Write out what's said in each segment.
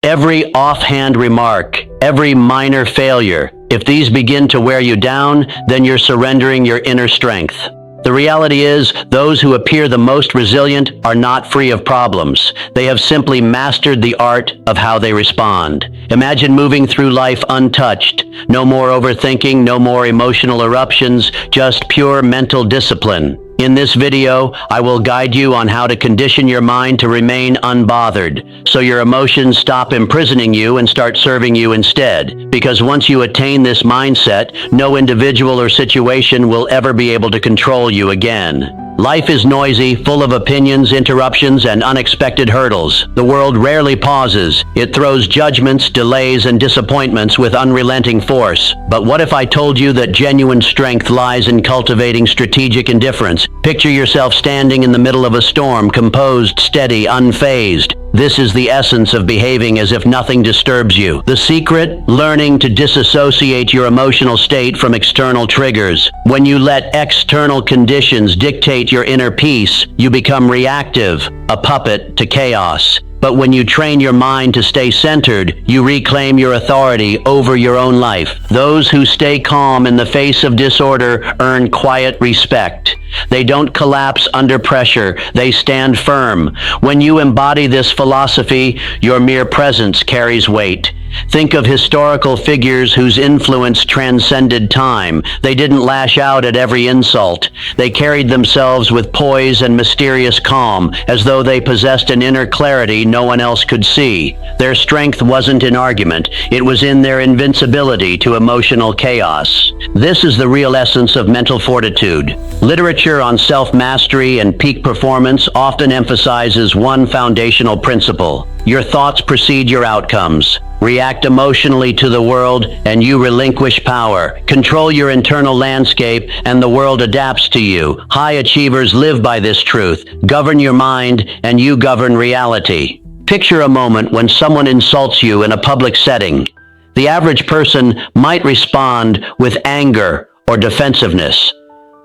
Every offhand remark, every minor failure, if these begin to wear you down, then you're surrendering your inner strength. The reality is, those who appear the most resilient are not free of problems. They have simply mastered the art of how they respond. Imagine moving through life untouched. No more overthinking, no more emotional eruptions, just pure mental discipline. In this video, I will guide you on how to condition your mind to remain unbothered, so your emotions stop imprisoning you and start serving you instead. Because once you attain this mindset, no individual or situation will ever be able to control you again. Life is noisy, full of opinions, interruptions, and unexpected hurdles. The world rarely pauses. It throws judgments, delays, and disappointments with unrelenting force. But what if I told you that genuine strength lies in cultivating strategic indifference? Picture yourself standing in the middle of a storm, composed, steady, unfazed. This is the essence of behaving as if nothing disturbs you. The secret? Learning to disassociate your emotional state from external triggers. When you let external conditions dictate your inner peace, you become reactive, a puppet to chaos. But when you train your mind to stay centered, you reclaim your authority over your own life. Those who stay calm in the face of disorder earn quiet respect. They don't collapse under pressure, they stand firm. When you embody this philosophy, your mere presence carries weight. Think of historical figures whose influence transcended time. They didn't lash out at every insult. They carried themselves with poise and mysterious calm, as though they possessed an inner clarity no one else could see. Their strength wasn't in argument. It was in their invincibility to emotional chaos. This is the real essence of mental fortitude. Literature on self-mastery and peak performance often emphasizes one foundational principle. Your thoughts precede your outcomes. React emotionally to the world, and you relinquish power. Control your internal landscape, and the world adapts to you. High achievers live by this truth. Govern your mind, and you govern reality. Picture a moment when someone insults you in a public setting. The average person might respond with anger or defensiveness.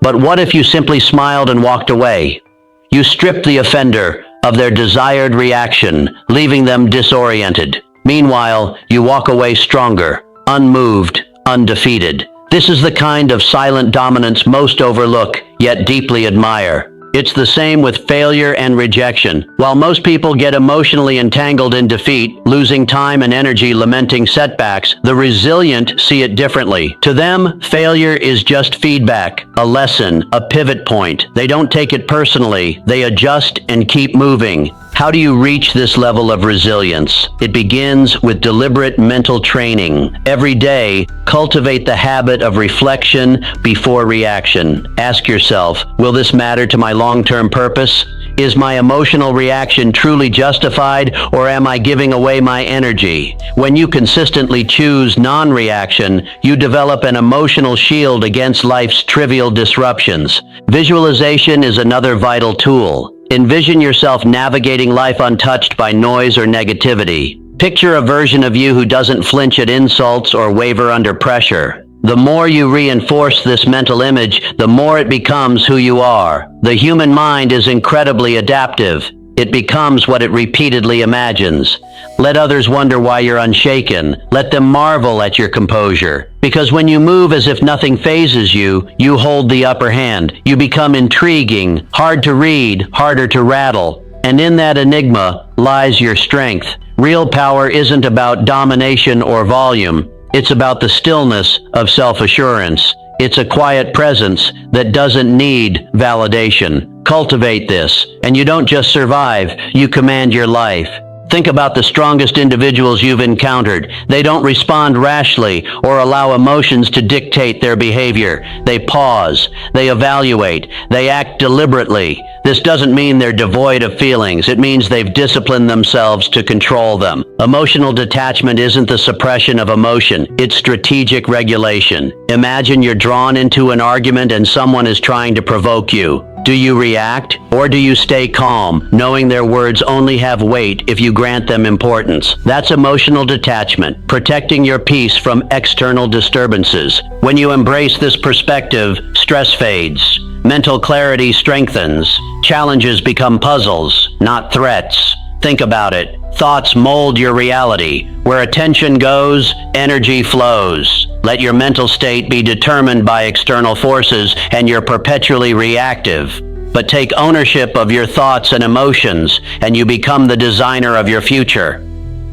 But what if you simply smiled and walked away? You stripped the offender of their desired reaction, leaving them disoriented. Meanwhile, you walk away stronger, unmoved, undefeated. This is the kind of silent dominance most overlook, yet deeply admire. It's the same with failure and rejection. While most people get emotionally entangled in defeat, losing time and energy lamenting setbacks, the resilient see it differently. To them, failure is just feedback, a lesson, a pivot point. They don't take it personally. They adjust and keep moving. How do you reach this level of resilience? It begins with deliberate mental training. Every day, cultivate the habit of reflection before reaction. Ask yourself, will this matter to my long-term purpose? Is my emotional reaction truly justified, or am I giving away my energy? When you consistently choose non-reaction, you develop an emotional shield against life's trivial disruptions. Visualization is another vital tool. Envision yourself navigating life untouched by noise or negativity. Picture a version of you who doesn't flinch at insults or waver under pressure. The more you reinforce this mental image, the more it becomes who you are. The human mind is incredibly adaptive. It becomes what it repeatedly imagines. Let others wonder why you're unshaken. Let them marvel at your composure. Because when you move as if nothing phases you, you hold the upper hand. You become intriguing, hard to read, harder to rattle. And in that enigma lies your strength. Real power isn't about domination or volume. It's about the stillness of self-assurance. It's a quiet presence that doesn't need validation. Cultivate this, and you don't just survive, you command your life. Think about the strongest individuals you've encountered. They don't respond rashly or allow emotions to dictate their behavior. They pause, they evaluate, they act deliberately. This doesn't mean they're devoid of feelings. It means they've disciplined themselves to control them. Emotional detachment isn't the suppression of emotion. It's strategic regulation. Imagine you're drawn into an argument and someone is trying to provoke you. Do you react, or do you stay calm, knowing their words only have weight if you grant them importance? That's emotional detachment, protecting your peace from external disturbances. When you embrace this perspective, stress fades, mental clarity strengthens, challenges become puzzles, not threats. Think about it. Thoughts mold your reality. Where attention goes, energy flows. Let your mental state be determined by external forces, and you're perpetually reactive. But take ownership of your thoughts and emotions, and you become the designer of your future.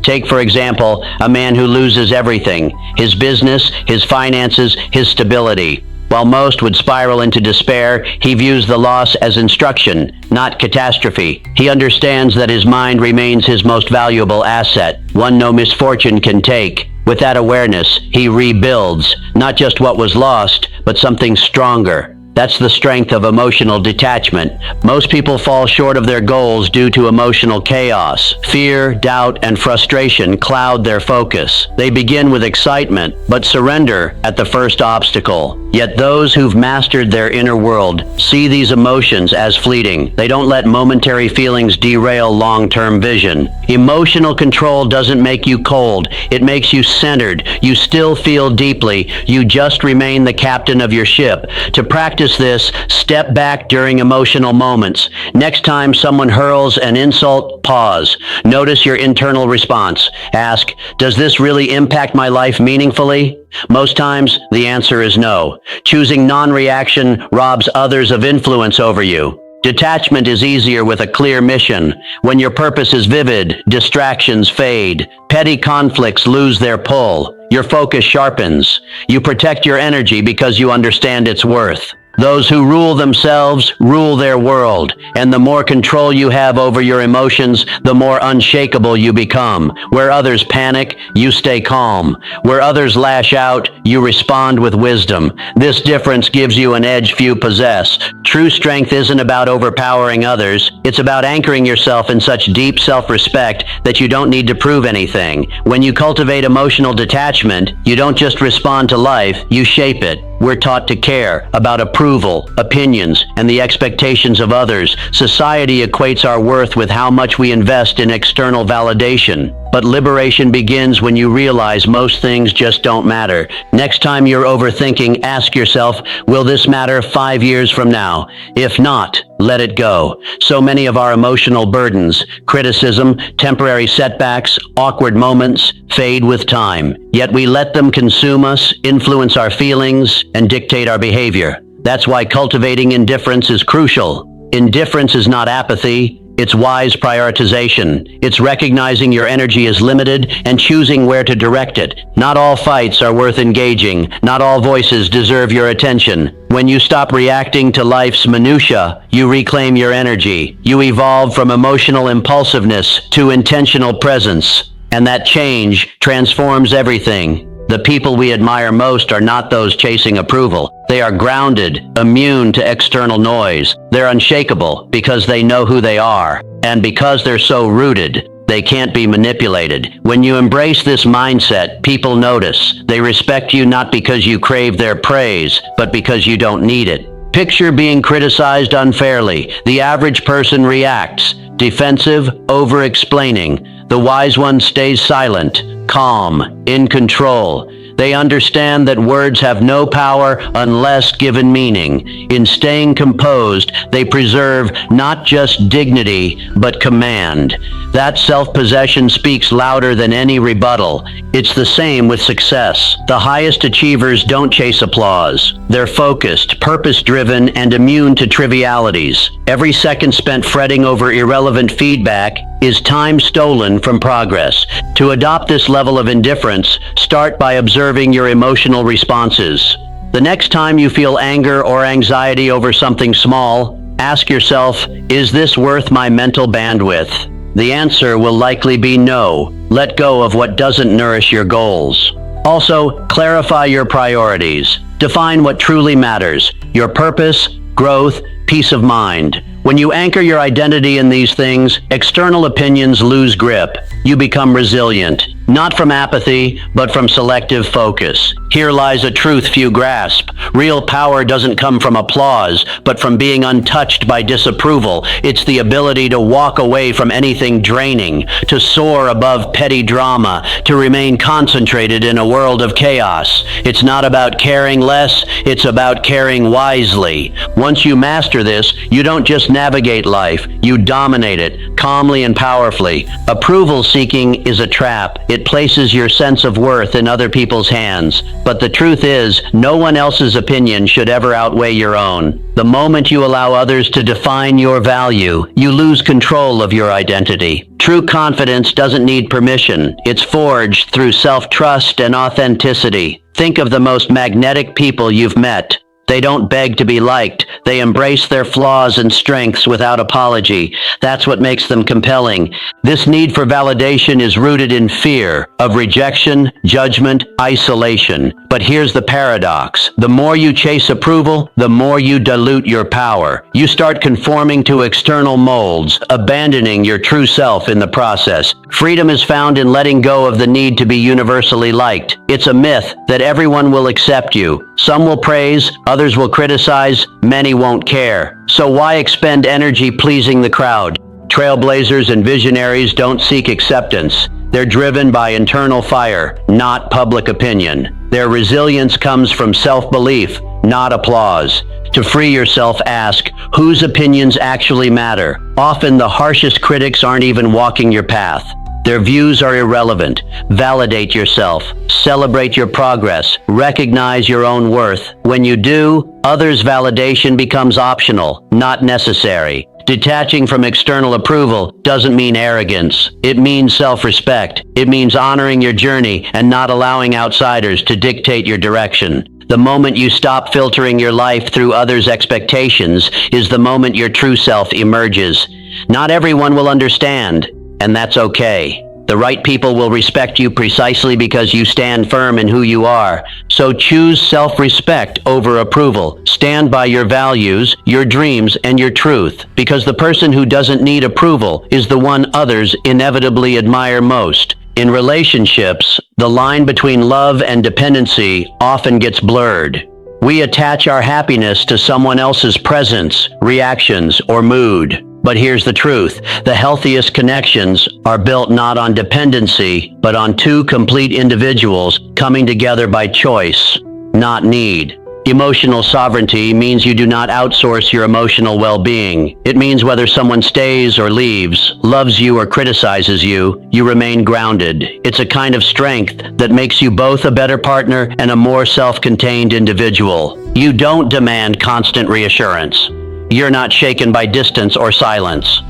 Take, for example, a man who loses everything: his business, his finances, his stability. While most would spiral into despair, he views the loss as instruction, not catastrophe. He understands that his mind remains his most valuable asset, one no misfortune can take. With that awareness, he rebuilds, not just what was lost, but something stronger. That's the strength of emotional detachment. Most people fall short of their goals due to emotional chaos. Fear, doubt, and frustration cloud their focus. They begin with excitement, but surrender at the first obstacle. Yet those who've mastered their inner world see these emotions as fleeting. They don't let momentary feelings derail long-term vision. Emotional control doesn't make you cold. It makes you centered. You still feel deeply. You just remain the captain of your ship. To practice this, step back during emotional moments. Next time someone hurls an insult, pause. Notice your internal response. Ask, does this really impact my life meaningfully? Most times, the answer is no. Choosing non-reaction robs others of influence over you. Detachment is easier with a clear mission. When your purpose is vivid, distractions fade. Petty conflicts lose their pull. Your focus sharpens. You protect your energy because you understand its worth. Those who rule themselves rule their world, and the more control you have over your emotions, the more unshakable you become. Where others panic, you stay calm. Where others lash out, you respond with wisdom. This difference gives you an edge few possess. True strength isn't about overpowering others. It's about anchoring yourself in such deep self-respect that you don't need to prove anything. When you cultivate emotional detachment, you don't just respond to life, you shape it. We're taught to care about approval, opinions, and the expectations of others. Society equates our worth with how much we invest in external validation. But liberation begins when you realize most things just don't matter. Next time you're overthinking, ask yourself, will this matter 5 years from now? If not, let it go. So many of our emotional burdens, criticism, temporary setbacks, awkward moments, fade with time. Yet we let them consume us, influence our feelings, and dictate our behavior. That's why cultivating indifference is crucial. Indifference is not apathy. It's wise prioritization. It's recognizing your energy is limited and choosing where to direct it. Not all fights are worth engaging. Not all voices deserve your attention. When you stop reacting to life's minutia, you reclaim your energy. You evolve from emotional impulsiveness to intentional presence. And that change transforms everything. The people we admire most are not those chasing approval. They are grounded, immune to external noise. They're unshakable because they know who they are. And because they're so rooted, they can't be manipulated. When you embrace this mindset, people notice. They respect you not because you crave their praise, but because you don't need it. Picture being criticized unfairly. The average person reacts, defensive, over-explaining. The wise one stays silent, calm, in control. They understand that words have no power unless given meaning. In staying composed, they preserve not just dignity, but command. That self-possession speaks louder than any rebuttal. It's the same with success. The highest achievers don't chase applause. They're focused, purpose-driven, and immune to trivialities. Every second spent fretting over irrelevant feedback is time stolen from progress. To adopt this level of indifference, start by observing your emotional responses. The next time you feel anger or anxiety over something small, ask yourself, is this worth my mental bandwidth? The answer will likely be no. Let go of what doesn't nourish your goals. Also, clarify your priorities. Define what truly matters: your purpose, growth, peace of mind. When you anchor your identity in these things, external opinions lose grip. You become resilient, not from apathy, but from selective focus. Here lies a truth few grasp. Real power doesn't come from applause, but from being untouched by disapproval. It's the ability to walk away from anything draining, to soar above petty drama, to remain concentrated in a world of chaos. It's not about caring less, it's about caring wisely. Once you master this, you don't just navigate life, you dominate it, calmly and powerfully. Approval seeking is a trap. It places your sense of worth in other people's hands. But the truth is, no one else's opinion should ever outweigh your own. The moment you allow others to define your value, you lose control of your identity. True confidence doesn't need permission. It's forged through self-trust and authenticity. Think of the most magnetic people you've met. They don't beg to be liked. They embrace their flaws and strengths without apology. That's what makes them compelling. This need for validation is rooted in fear of rejection, judgment, isolation. But here's the paradox. The more you chase approval, the more you dilute your power. You start conforming to external molds, abandoning your true self in the process. Freedom is found in letting go of the need to be universally liked. It's a myth that everyone will accept you. Some will praise, others will criticize, many won't care. So why expend energy pleasing the crowd? Trailblazers and visionaries don't seek acceptance. They're driven by internal fire, not public opinion. Their resilience comes from self-belief, not applause. To free yourself, ask, whose opinions actually matter? Often the harshest critics aren't even walking your path. Their views are irrelevant. Validate yourself. Celebrate your progress. Recognize your own worth. When you do, others' validation becomes optional, not necessary. Detaching from external approval doesn't mean arrogance. It means self-respect. It means honoring your journey and not allowing outsiders to dictate your direction. The moment you stop filtering your life through others' expectations is the moment your true self emerges. Not everyone will understand, and that's okay. The right people will respect you precisely because you stand firm in who you are. So choose self-respect over approval. Stand by your values, your dreams, and your truth, because the person who doesn't need approval is the one others inevitably admire most. In relationships, the line between love and dependency often gets blurred. We attach our happiness to someone else's presence, reactions, or mood. But here's the truth. The healthiest connections are built not on dependency, but on two complete individuals coming together by choice, not need. Emotional sovereignty means you do not outsource your emotional well-being. It means whether someone stays or leaves, loves you or criticizes you, you remain grounded. It's a kind of strength that makes you both a better partner and a more self-contained individual. You don't demand constant reassurance. You're not shaken by distance or silence.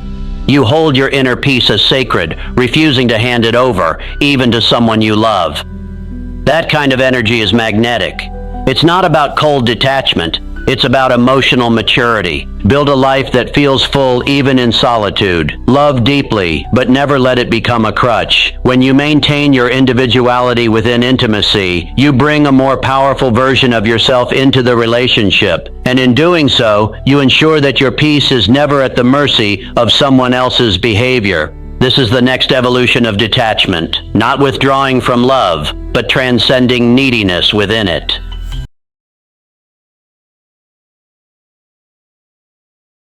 You hold your inner peace as sacred, refusing to hand it over, even to someone you love. That kind of energy is magnetic. It's not about cold detachment. It's about emotional maturity. Build a life that feels full even in solitude. Love deeply, but never let it become a crutch. When you maintain your individuality within intimacy, you bring a more powerful version of yourself into the relationship. And in doing so, you ensure that your peace is never at the mercy of someone else's behavior. This is the next evolution of detachment, not withdrawing from love, but transcending neediness within it.